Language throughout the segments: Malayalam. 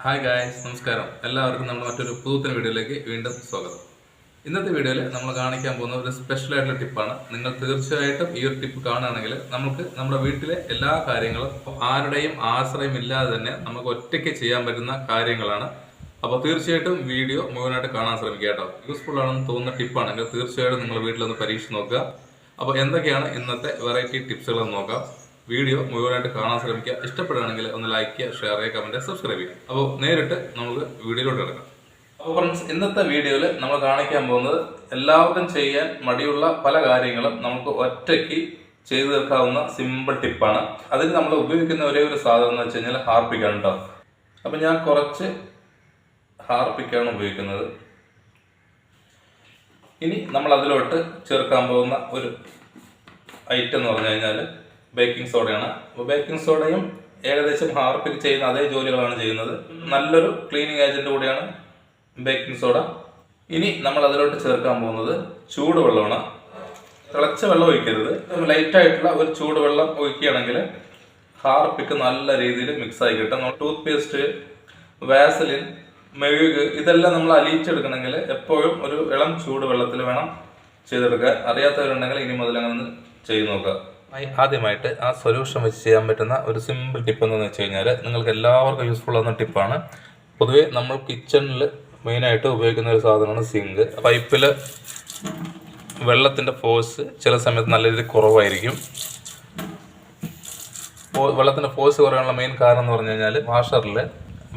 ഹായ് ഗായ്സ്, നമസ്കാരം. എല്ലാവർക്കും നമ്മുടെ മറ്റൊരു പുതുത്തൻ വീഡിയോയിലേക്ക് വീണ്ടും സ്വാഗതം. ഇന്നത്തെ വീഡിയോയിൽ നമ്മൾ കാണിക്കാൻ പോകുന്ന ഒരു സ്പെഷ്യൽ ആയിട്ടുള്ള ടിപ്പാണ്. നിങ്ങൾ തീർച്ചയായിട്ടും ഈ ഒരു ടിപ്പ് കാണുകയാണെങ്കിൽ നമുക്ക് നമ്മുടെ വീട്ടിലെ എല്ലാ കാര്യങ്ങളും ആരുടെയും ആശ്രയം ഇല്ലാതെ തന്നെ നമുക്ക് ഒറ്റയ്ക്ക് ചെയ്യാൻ പറ്റുന്ന കാര്യങ്ങളാണ്. അപ്പോൾ തീർച്ചയായിട്ടും വീഡിയോ മുഴുവനായിട്ട് കാണാൻ ശ്രമിക്കുക കേട്ടോ. യൂസ്ഫുൾ ആണെന്ന് തോന്നുന്ന ടിപ്പാണെങ്കിൽ തീർച്ചയായിട്ടും നിങ്ങൾ വീട്ടിലൊന്ന് പരീക്ഷിച്ച് നോക്കുക. അപ്പോൾ എന്തൊക്കെയാണ് ഇന്നത്തെ വെറൈറ്റി ടിപ്സുകളെന്ന് നോക്കാം. വീഡിയോ മുഴുവനായിട്ട് കാണാൻ ശ്രമിക്കുക. ഇഷ്ടപ്പെടുകയാണെങ്കിൽ ഒന്ന് ലൈക്ക് ചെയ്യുക, ഷെയർ ചെയ്യുക, കമൻറ്റ്, സബ്സ്ക്രൈബ് ചെയ്യുക. അപ്പോൾ നേരിട്ട് നമുക്ക് വീഡിയോയിലോട്ട് കിടക്കാം. അപ്പോൾ ഫ്രണ്ട്സ്, ഇന്നത്തെ വീഡിയോയിൽ നമ്മൾ കാണിക്കാൻ പോകുന്നത് എല്ലാവർക്കും ചെയ്യാൻ മടിയുള്ള പല കാര്യങ്ങളും നമുക്ക് ഒറ്റയ്ക്ക് ചെയ്തു തീർക്കാവുന്ന സിമ്പിൾ ടിപ്പാണ്. അതിന് നമ്മൾ ഉപയോഗിക്കുന്ന ഒരേ ഒരു സാധനം എന്ന് വെച്ച് കഴിഞ്ഞാൽ ഹാർപ്പിക്കാണ് കേട്ടോ. അപ്പം ഞാൻ കുറച്ച് ഹാർപ്പിക്കാണ് ഉപയോഗിക്കുന്നത്. ഇനി നമ്മൾ അതിലോട്ട് ചേർക്കാൻ പോകുന്ന ഒരു ഐറ്റം എന്ന് പറഞ്ഞു കഴിഞ്ഞാൽ ബേക്കിംഗ് സോഡയാണ്. അപ്പോൾ ബേക്കിംഗ് സോഡയും ഏകദേശം ഹാർപ്പിക്ക് ചെയ്യുന്ന അതേ ജോലികളാണ് ചെയ്യുന്നത്. നല്ലൊരു ക്ലീനിങ് ഏജന്റ് കൂടിയാണ് ബേക്കിംഗ് സോഡ. ഇനി നമ്മൾ അതിലോട്ട് ചേർക്കാൻ പോകുന്നത് ചൂടുവെള്ളമാണ്. തിളച്ച വെള്ളം ഒഴിക്കരുത്. ലൈറ്റായിട്ടുള്ള ഒരു ചൂടുവെള്ളം ഒഴിക്കുകയാണെങ്കിൽ ഹാർപ്പിക്ക് നല്ല രീതിയിൽ മിക്സായി കിട്ടും. ടൂത്ത് പേസ്റ്റ്, വാസലിൻ, മെഴുക് ഇതെല്ലാം നമ്മൾ അലിയിച്ചെടുക്കണമെങ്കിൽ എപ്പോഴും ഒരു ഇളം ചൂടുവെള്ളത്തിൽ വേണം ചെയ്തെടുക്കുക. അറിയാത്തവരുണ്ടെങ്കിൽ ഇനി മുതൽ അങ്ങനെ ചെയ്ത് നോക്കുക. ആദ്യമായിട്ട് ആ സൊല്യൂഷൻ വെച്ച് ചെയ്യാൻ പറ്റുന്ന ഒരു സിമ്പിൾ ടിപ്പ് എന്ന് വെച്ച് കഴിഞ്ഞാൽ നിങ്ങൾക്ക് എല്ലാവർക്കും യൂസ്ഫുൾ ആവുന്ന ടിപ്പാണ്. പൊതുവേ നമ്മൾ കിച്ചണിൽ മെയിനായിട്ട് ഉപയോഗിക്കുന്ന ഒരു സാധനമാണ് സിങ്ക്. പൈപ്പിൽ വെള്ളത്തിൻ്റെ ഫോഴ്സ് ചില സമയത്ത് നല്ല രീതിയിൽ കുറവായിരിക്കും. വെള്ളത്തിൻ്റെ ഫോഴ്സ് കുറയാനുള്ള മെയിൻ കാരണം എന്ന് പറഞ്ഞു കഴിഞ്ഞാൽ വാഷറിൽ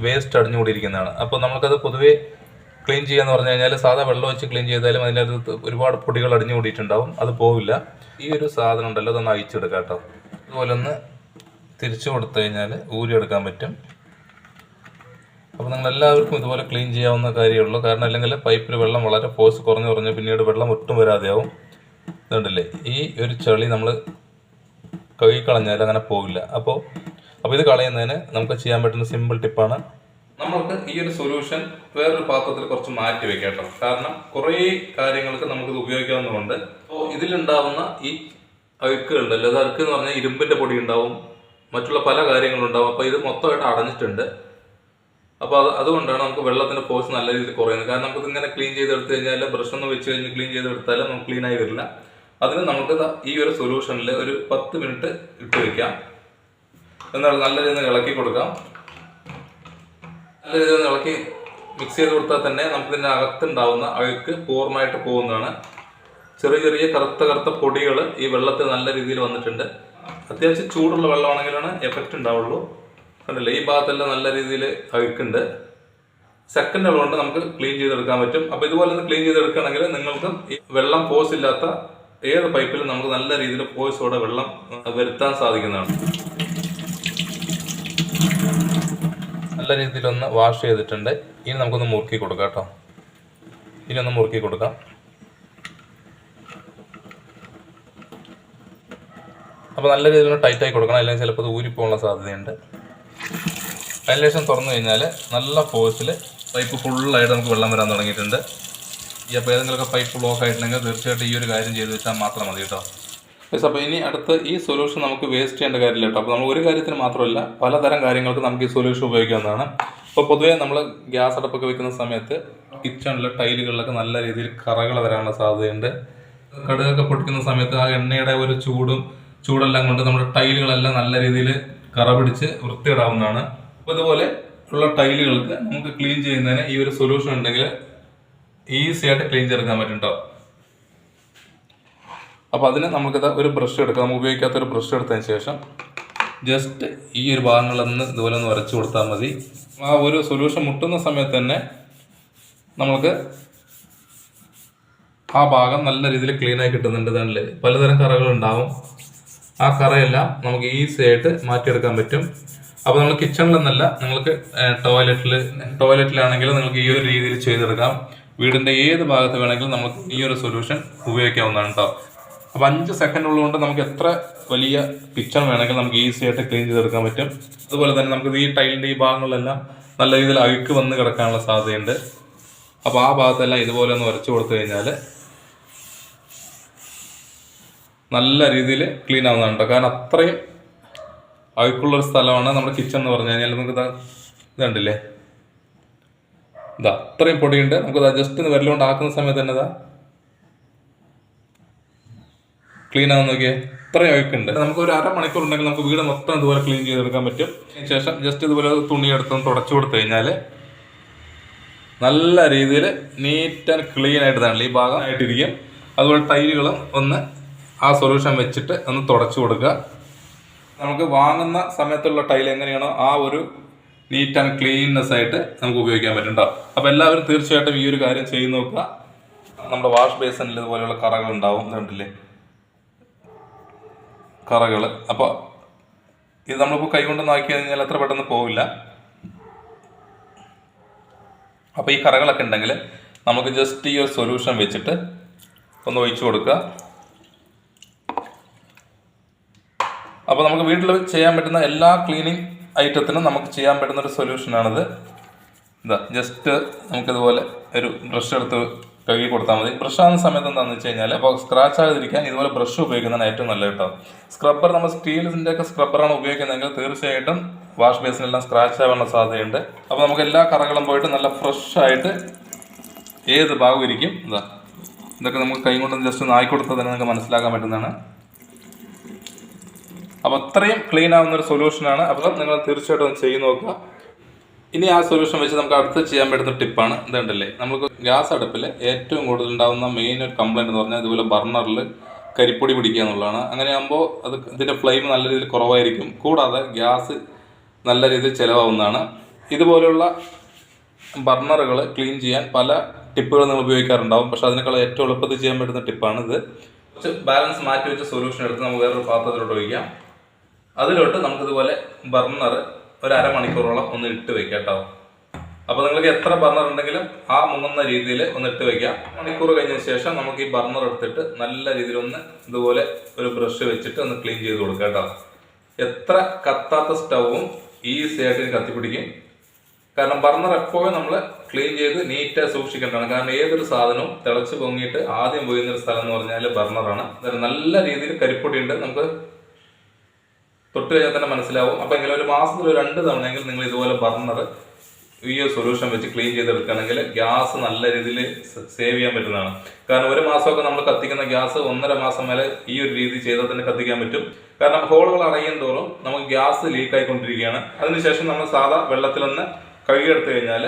വേസ്റ്റ് അടിഞ്ഞുകൂടിയിരിക്കുന്നതാണ്. അപ്പോൾ നമുക്കത് പൊതുവേ ക്ലീൻ ചെയ്യാന്ന് പറഞ്ഞു കഴിഞ്ഞാൽ സാധാ വെള്ളം വെച്ച് ക്ലീൻ ചെയ്താലും അതിനകത്ത് ഒരുപാട് പൊടികൾ അടിഞ്ഞു കൂടിയിട്ടുണ്ടാവും. അത് പോവില്ല. ഈ ഒരു സാധനം ഉണ്ടല്ലോ, അതൊന്ന് അയച്ചെടുക്കാം കേട്ടോ. അതുപോലെ ഒന്ന് തിരിച്ചു കൊടുത്തു കഴിഞ്ഞാൽ ഊരിയെടുക്കാൻ പറ്റും. അപ്പോൾ നിങ്ങൾ എല്ലാവർക്കും ഇതുപോലെ ക്ലീൻ ചെയ്യാവുന്ന കാര്യമുള്ളൂ. കാരണം അല്ലെങ്കിൽ പൈപ്പിൽ വെള്ളം വളരെ ഫോഴ്സ് കുറഞ്ഞ് പിന്നീട് വെള്ളം ഒട്ടും വരാതെയാവും. ഇതുണ്ടല്ലേ, ഈ ഒരു ചെളി നമ്മൾ കഴുകിക്കളഞ്ഞാൽ അങ്ങനെ പോവില്ല. അപ്പോൾ ഇത് കളയുന്നതിന് നമുക്ക് ചെയ്യാൻ പറ്റുന്ന സിമ്പിൾ ടിപ്പാണ്. നമ്മൾക്ക് ഈ ഒരു സൊല്യൂഷൻ വേറൊരു പാത്രത്തിൽ കുറച്ച് മാറ്റി വെക്കാം കേട്ടോ. കാരണം കുറേ കാര്യങ്ങൾക്ക് നമുക്കിത് ഉപയോഗിക്കാവുന്നതുകൊണ്ട്. അപ്പോൾ ഇതിലുണ്ടാവുന്ന ഈ അഴുക്കുകളുണ്ടല്ലോ, അത് അഴുക്ക് എന്ന് പറഞ്ഞാൽ ഇരുമ്പിൻ്റെ പൊടി ഉണ്ടാവും, മറ്റുള്ള പല കാര്യങ്ങളുണ്ടാവും. അപ്പോൾ ഇത് മൊത്തമായിട്ട് അടഞ്ഞിട്ടുണ്ട്. അപ്പോൾ അതുകൊണ്ടാണ് നമുക്ക് വെള്ളത്തിൻ്റെ ഫോഴ്സ് നല്ല രീതിയിൽ കുറയുന്നത്. കാരണം നമുക്ക് ഇങ്ങനെ ക്ലീൻ ചെയ്തെടുത്തു കഴിഞ്ഞാൽ ബ്രഷ് ഒന്ന് വെച്ച് കഴിഞ്ഞ് ക്ലീൻ ചെയ്തെടുത്താലും നമുക്ക് ക്ലീനായി വരില്ല. അതിന് നമുക്ക് ഈ ഒരു സൊല്യൂഷനിൽ ഒരു 10 മിനിറ്റ് ഇട്ട് വെക്കാം. എന്നാൽ നല്ല രീതിയിൽ ഇളക്കി കൊടുക്കാം. നല്ല രീതിയിൽ ഇളക്കി മിക്സ് ചെയ്ത് കൊടുത്താൽ തന്നെ നമുക്ക് ഇതിൻ്റെ അകത്തുണ്ടാവുന്ന അഴുക്ക് പൂർണ്ണമായിട്ട് പോകുന്നതാണ്. ചെറിയ ചെറിയ കറുത്ത പൊടികൾ ഈ വെള്ളത്തിൽ നല്ല രീതിയിൽ വന്നിട്ടുണ്ട്. അത്യാവശ്യം ചൂടുള്ള വെള്ളമാണെങ്കിലാണ് എഫക്റ്റ് ഉണ്ടാവുള്ളൂ. കണ്ടില്ലേ, ഈ ഭാഗത്തെല്ലാം നല്ല രീതിയിൽ അഴുക്കുണ്ട്. സെക്കൻഡുകൾ കൊണ്ട് നമുക്ക് ക്ലീൻ ചെയ്തെടുക്കാൻ പറ്റും. അപ്പോൾ ഇതുപോലെ ഒന്ന് ക്ലീൻ ചെയ്തെടുക്കുകയാണെങ്കിൽ നിങ്ങൾക്ക് ഈ വെള്ളം ഫോഴ്സ് ഇല്ലാത്ത ഏത് പൈപ്പിലും നമുക്ക് നല്ല രീതിയിൽ ഫോഴ്സോടെ വെള്ളം വരുത്താൻ സാധിക്കുന്നതാണ്. നല്ല രീതിയിലൊന്ന് വാഷ് ചെയ്തിട്ടുണ്ട്. ഇനി നമുക്കൊന്ന് മുറുക്കി കൊടുക്കാം കേട്ടോ. ഇനി ഒന്ന് മുറുക്കി കൊടുക്കാം. അപ്പോൾ നല്ല രീതിയിലൊന്ന് ടൈറ്റായി കൊടുക്കണം, അല്ലെങ്കിൽ ചിലപ്പോൾ അത് ഊരിപ്പോകാനുള്ള സാധ്യതയുണ്ട്. അതിനുശേഷം തുറന്നു കഴിഞ്ഞാൽ നല്ല ഫോഴ്സിൽ പൈപ്പ് ഫുള്ളായിട്ട് നമുക്ക് വെള്ളം വരാൻ തുടങ്ങിയിട്ടുണ്ട്. അപ്പോൾ ഏതെങ്കിലുമൊക്കെ പൈപ്പ് ബ്ലോക്ക് ആയിട്ടുണ്ടെങ്കിൽ തീർച്ചയായിട്ടും ഈ ഒരു കാര്യം ചെയ്ത് വെച്ചാൽ മാത്രം മതി കേട്ടോ. അപ്പോൾ ഇനി അടുത്ത് ഈ സൊല്യൂഷൻ നമുക്ക് വേസ്റ്റ് ചെയ്യേണ്ട കാര്യമില്ല കേട്ടോ. അപ്പോൾ നമ്മൾ ഒരു കാര്യത്തിന് മാത്രമല്ല പലതരം കാര്യങ്ങൾക്ക് നമുക്ക് ഈ സൊല്യൂഷൻ ഉപയോഗിക്കാവുന്നതാണ്. അപ്പോൾ പൊതുവേ നമ്മൾ ഗ്യാസ് അടുപ്പൊക്കെ വെക്കുന്ന സമയത്ത് കിച്ചണിലെ ടൈലുകളിലൊക്കെ നല്ല രീതിയിൽ കറകൾ വരാനുള്ള സാധ്യതയുണ്ട്. കടുകൊക്കെ പൊട്ടിക്കുന്ന സമയത്ത് ആ എണ്ണയുടെ ഒരു ചൂടെല്ലാം കൊണ്ട് നമ്മുടെ ടൈലുകളെല്ലാം നല്ല രീതിയിൽ കറ പിടിച്ച് വൃത്തിയിടാവുന്നതാണ്. അപ്പോൾ ഇതുപോലെ ഉള്ള ടൈലുകൾക്ക് നമുക്ക് ക്ലീൻ ചെയ്യുന്നതിന് ഈ ഒരു സൊല്യൂഷൻ ഉണ്ടെങ്കിൽ ഈസി ആയിട്ട് ക്ലീൻ ചെയ്തെടുക്കാൻ പറ്റും കേട്ടോ. അപ്പോൾ അതിന് നമുക്കിത് ഒരു ബ്രഷ് എടുക്കാം. നമുക്ക് ഉപയോഗിക്കാത്തൊരു ബ്രഷ് എടുത്തതിന് ശേഷം ജസ്റ്റ് ഈ ഒരു ഭാഗങ്ങളൊന്ന് ഇതുപോലെ ഒന്ന് വരച്ചു കൊടുത്താൽ മതി. ആ ഒരു സൊല്യൂഷൻ മുട്ടുന്ന സമയത്ത് തന്നെ നമുക്ക് ആ ഭാഗം നല്ല രീതിയിൽ ക്ലീനായി കിട്ടുന്നുണ്ട്. തന്നെ പലതരം കറകളുണ്ടാവും. ആ കറയെല്ലാം നമുക്ക് ഈസി ആയിട്ട് മാറ്റിയെടുക്കാൻ പറ്റും. അപ്പോൾ നമ്മൾ കിച്ചണിലെന്നല്ല, നിങ്ങൾക്ക് ടോയ്ലറ്റിലാണെങ്കിൽ നിങ്ങൾക്ക് ഈ ഒരു രീതിയിൽ ചെയ്തെടുക്കാം. വീടിൻ്റെ ഏത് ഭാഗത്ത് വേണമെങ്കിലും നമുക്ക് ഈ ഒരു സൊല്യൂഷൻ ഉപയോഗിക്കാവുന്നതാണ് കേട്ടോ. അപ്പോൾ 5 സെക്കൻഡ് ഉള്ളതുകൊണ്ട് നമുക്ക് എത്ര വലിയ കിച്ചൺ വേണമെങ്കിൽ നമുക്ക് ഈസി ആയിട്ട് ക്ലീൻ ചെയ്തെടുക്കാൻ പറ്റും. അതുപോലെ തന്നെ നമുക്ക് ഈ ടൈലിൻ്റെ ഈ ഭാഗങ്ങളിലെല്ലാം നല്ല രീതിയിൽ അഴുക്ക് വന്ന് കിടക്കാനുള്ള സാധ്യതയുണ്ട്. അപ്പോൾ ആ ഭാഗത്തെല്ലാം ഇതുപോലെ ഒന്ന് വരച്ചു കൊടുത്തു കഴിഞ്ഞാൽ നല്ല രീതിയിൽ ക്ലീൻ ആവുന്നതാണ് കേട്ടോ. കാരണം അത്രയും അഴുക്കുള്ളൊരു സ്ഥലമാണ് നമ്മുടെ കിച്ചൺ എന്ന് പറഞ്ഞു കഴിഞ്ഞാൽ. നമുക്ക് ഇത് കണ്ടില്ലേ, ഇതാ ഇത്രയും പൊടിയുണ്ട്. നമുക്കത് ജസ്റ്റ് ഒന്ന് വിരലുകൊണ്ട് ആക്കുന്ന സമയത്ത് തന്നെ ഇതാ ക്ലീൻ ആകുന്ന നോക്കിയേ, ഇത്രയും അഴുക്കുണ്ട്. നമുക്ക് ഒരു അരമണിക്കൂർ ഉണ്ടെങ്കിൽ നമുക്ക് വീട് മൊത്തം ഇതുപോലെ ക്ലീൻ ചെയ്തെടുക്കാൻ പറ്റും. അതിന് ശേഷം ജസ്റ്റ് ഇതുപോലെ തുണി എടുത്തൊന്ന് തുടച്ചു കൊടുത്തു കഴിഞ്ഞാൽ നല്ല രീതിയിൽ നീറ്റ് ആൻഡ് ക്ലീൻ ആയിട്ട് തന്നെ ഈ ഭാഗം ആയിട്ടിരിക്കും. അതുപോലെ ടൈലുകളും ഒന്ന് ആ സൊല്യൂഷൻ വെച്ചിട്ട് ഒന്ന് തുടച്ചു കൊടുക്കുക. നമുക്ക് വാങ്ങുന്ന സമയത്തുള്ള ടൈൽ എങ്ങനെയാണോ ആ ഒരു നീറ്റ് ആൻഡ് ക്ലീൻനെസ് ആയിട്ട് നമുക്ക് ഉപയോഗിക്കാൻ പറ്റുന്നുണ്ടോ. അപ്പോൾ എല്ലാവരും തീർച്ചയായിട്ടും ഈ ഒരു കാര്യം ചെയ്ത് നോക്കുക. നമ്മുടെ വാഷ് ബേസിനിൽ ഇതുപോലെയുള്ള കറകൾ ഉണ്ടാവും, കണ്ടില്ലേ കറകൾ. അപ്പോൾ ഇത് നമ്മളിപ്പോൾ കൈകൊണ്ട് നോക്കി കഴിഞ്ഞാൽ അത്ര പെട്ടെന്ന് പോവില്ല. അപ്പോൾ ഈ കറകളൊക്കെ ഉണ്ടെങ്കിൽ നമുക്ക് ജസ്റ്റ് ഈ ഒരു സൊല്യൂഷൻ വെച്ചിട്ട് ഒന്ന് ഒഴിച്ചു കൊടുക്കുക. അപ്പോൾ നമുക്ക് വീട്ടിൽ ചെയ്യാൻ പറ്റുന്ന എല്ലാ ക്ലീനിങ് ഐറ്റത്തിനും നമുക്ക് ചെയ്യാൻ പറ്റുന്ന ഒരു സൊല്യൂഷനാണിത്. ഇതാ ജസ്റ്റ് നമുക്കിതുപോലെ ഒരു ബ്രഷ് എടുത്ത് കഴുകി കൊടുത്താൽ മതി. ബ്രഷ് ആകുന്ന സമയത്ത് എന്താണെന്ന് വെച്ച് കഴിഞ്ഞാൽ അപ്പോൾ സ്ക്രാച്ച് ആകാതിരിക്കാൻ ഇതുപോലെ ബ്രഷ് ഉപയോഗിക്കുന്നതാണ് ഏറ്റവും നല്ലത് കേട്ടോ. സ്ക്രബ്ബർ നമ്മൾ സ്റ്റീലിൻ്റെ ഒക്കെ സ്ക്രബ്ബറാണ് ഉപയോഗിക്കുന്നതെങ്കിൽ തീർച്ചയായിട്ടും വാഷ് ബേസിനെല്ലാം സ്ക്രാച്ച് ആവാനുള്ള സാധ്യതയുണ്ട്. അപ്പോൾ നമുക്ക് എല്ലാ കറകളും പോയിട്ട് നല്ല ഫ്രഷ് ആയിട്ട് ഏത് ഭാഗം ഇരിക്കും. ഇതൊക്കെ നമുക്ക് കൈ കൊണ്ട് ജസ്റ്റ് ഒന്ന് ആയിക്കൊടുത്താൽ തന്നെ നിങ്ങൾക്ക് മനസ്സിലാക്കാൻ പറ്റുന്നതാണ്. അപ്പോൾ അത്രയും ക്ലീൻ ആവുന്ന ഒരു സൊല്യൂഷനാണ്. അപ്പോൾ നിങ്ങൾ തീർച്ചയായിട്ടും ഒന്ന് ചെയ്ത് നോക്കുക. ഇനി ആ സൊല്യൂഷൻ വെച്ച് നമുക്ക് അടുത്ത് ചെയ്യാൻ പറ്റുന്ന ടിപ്പാണ് ഇതുണ്ടല്ലേ, നമുക്ക് ഗ്യാസ് അടുപ്പിൽ ഏറ്റവും കൂടുതൽ ഉണ്ടാകുന്ന മെയിൻ ഒരു കംപ്ലൈൻറ്റ് എന്ന് പറഞ്ഞാൽ ഇതുപോലെ ബർണറിൽ കരിപ്പൊടി പിടിക്കുക എന്നുള്ളതാണ്. അങ്ങനെയാകുമ്പോൾ അത് ഇതിൻ്റെ ഫ്ലെയിം നല്ല രീതിയിൽ കുറവായിരിക്കും, കൂടാതെ ഗ്യാസ് നല്ല രീതിയിൽ ചിലവാകുന്നതാണ്. ഇതുപോലെയുള്ള ബർണറുകൾ ക്ലീൻ ചെയ്യാൻ പല ടിപ്പുകൾ നിങ്ങൾ ഉപയോഗിക്കാറുണ്ടാവും, പക്ഷേ അതിനേക്കാൾ ഏറ്റവും എളുപ്പത്തിൽ ചെയ്യാൻ പറ്റുന്ന ടിപ്പാണ് ഇത്. കുറച്ച് ബാലൻസ് മാറ്റി വെച്ച സൊല്യൂഷൻ എടുത്ത് നമുക്ക് വേറൊരു പാത്രത്തിലോട്ട് ഒഴിക്കാം. അതിലോട്ട് നമുക്കിതുപോലെ ബർണർ ഒരു അരമണിക്കൂറോളം ഒന്ന് ഇട്ട് വെക്കാം കേട്ടോ. അപ്പോൾ നിങ്ങൾക്ക് എത്ര ബർണർ ഉണ്ടെങ്കിലും ആ മുങ്ങുന്ന രീതിയിൽ ഒന്ന് ഇട്ട് വെക്കാം. മണിക്കൂർ കഴിഞ്ഞതിന് ശേഷം നമുക്ക് ഈ ബർണർ എടുത്തിട്ട് നല്ല രീതിയിൽ ഒന്ന് ഇതുപോലെ ഒരു ബ്രഷ് വെച്ചിട്ട് ഒന്ന് ക്ലീൻ ചെയ്ത് കൊടുക്കാം കേട്ടോ. എത്ര കത്താത്ത സ്റ്റൗവും ഈസി ആയിട്ട് കത്തിപ്പിടിക്കും. കാരണം ബർണർ എപ്പോഴും നമ്മൾ ക്ലീൻ ചെയ്ത് നീറ്റായി സൂക്ഷിക്കേണ്ടതാണ്. കാരണം ഏതൊരു സാധനവും തിളച്ച് പൊങ്ങിയിട്ട് ആദ്യം പോയിരുന്നൊരു സ്ഥലം എന്ന് പറഞ്ഞാൽ ബർണറാണ്. നല്ല രീതിയിൽ കരിപ്പൊടി ഉണ്ട്, നമുക്ക് തൊട്ട് കഴിഞ്ഞാൽ തന്നെ മനസ്സിലാവും. അപ്പോൾ എങ്കിലും ഒരു മാസത്തിൽ 2 തവണയെങ്കിലും നിങ്ങൾ ഇതുപോലെ ബർണർ ഈ സൊല്യൂഷൻ വെച്ച് ക്ലീൻ ചെയ്തെടുക്കുകയാണെങ്കിൽ ഗ്യാസ് നല്ല രീതിയിൽ സേവ് ചെയ്യാൻ പറ്റുന്നതാണ്. കാരണം ഒരു മാസമൊക്കെ നമ്മൾ കത്തിക്കുന്ന ഗ്യാസ് 1.5 മാസം വരെ ഈ ഒരു രീതി ചെയ്താൽ തന്നെ കത്തിക്കാൻ പറ്റും. കാരണം ഹോളുകൾ അടയും തോറും നമുക്ക് ഗ്യാസ് ലീക്ക് ആയിക്കൊണ്ടിരിക്കുകയാണ്. അതിനുശേഷം നമ്മൾ സാധാ വെള്ളത്തിലൊന്ന് കഴുകിയെടുത്തു കഴിഞ്ഞാൽ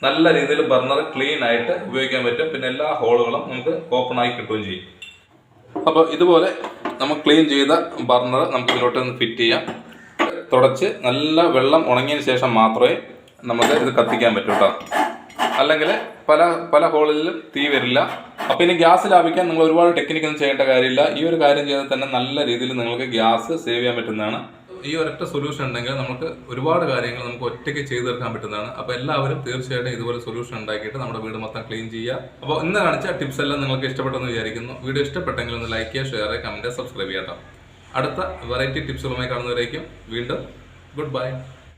നല്ല രീതിയിൽ ബർണർ ക്ലീൻ ആയിട്ട് ഉപയോഗിക്കാൻ പറ്റും. പിന്നെ എല്ലാ ഹോളുകളും നമുക്ക് ഓപ്പൺ ആയി കിട്ടുകയും ചെയ്യും. അപ്പോൾ ഇതുപോലെ നമ്മൾ ക്ലീൻ ചെയ്ത ബർണർ നമുക്ക് ഇതിലോട്ട് ഒന്ന് ഫിറ്റ് ചെയ്യാം. തുടച്ച് നല്ല വെള്ളം ഉണങ്ങിയതിന് ശേഷം മാത്രമേ നമുക്ക് ഇത് കത്തിക്കാൻ പറ്റൂ കേട്ടോ. അല്ലെങ്കിൽ പല ഹോളിലും തീ വരില്ല. അപ്പോൾ ഇനി ഗ്യാസ് ലാഭിക്കാൻ നിങ്ങൾ ഒരുപാട് ടെക്നിക്കൊന്നും ചെയ്യേണ്ട കാര്യമില്ല. ഈ ഒരു കാര്യം ചെയ്താൽ തന്നെ നല്ല രീതിയിൽ നിങ്ങൾക്ക് ഗ്യാസ് സേവ് ചെയ്യാൻ പറ്റുന്നതാണ്. ഈ ഒരൊറ്റ സൊല്യൂഷൻ ഉണ്ടെങ്കിൽ നമുക്ക് ഒരുപാട് കാര്യങ്ങൾ നമുക്ക് ഒറ്റയ്ക്ക് ചെയ്തു തീർക്കാൻ പറ്റുന്നതാണ്. അപ്പോൾ എല്ലാവരും തീർച്ചയായിട്ടും ഇതുപോലെ സൊല്യൂഷൻ ഉണ്ടാക്കിയിട്ട് നമ്മുടെ വീട് മൊത്തം ക്ലീൻ ചെയ്യുക. അപ്പോൾ ഇന്ന് കാണിച്ച ടിപ്സ് എല്ലാം നിങ്ങൾക്ക് ഇഷ്ടപ്പെട്ടെന്ന് വിചാരിക്കുന്നു. വീഡിയോ ഇഷ്ടപ്പെട്ടെങ്കിൽ ഒന്ന് ലൈക്ക് ചെയ്യുക, ഷെയർ ചെയ്യുക, കമൻറ്റ്, സബ്സ്ക്രൈബ് ചെയ്യാം. അടുത്ത വെറൈറ്റി ടിപ്സുകളുമായി കാണുന്നവരേക്കും വീണ്ടും ഗുഡ് ബൈ.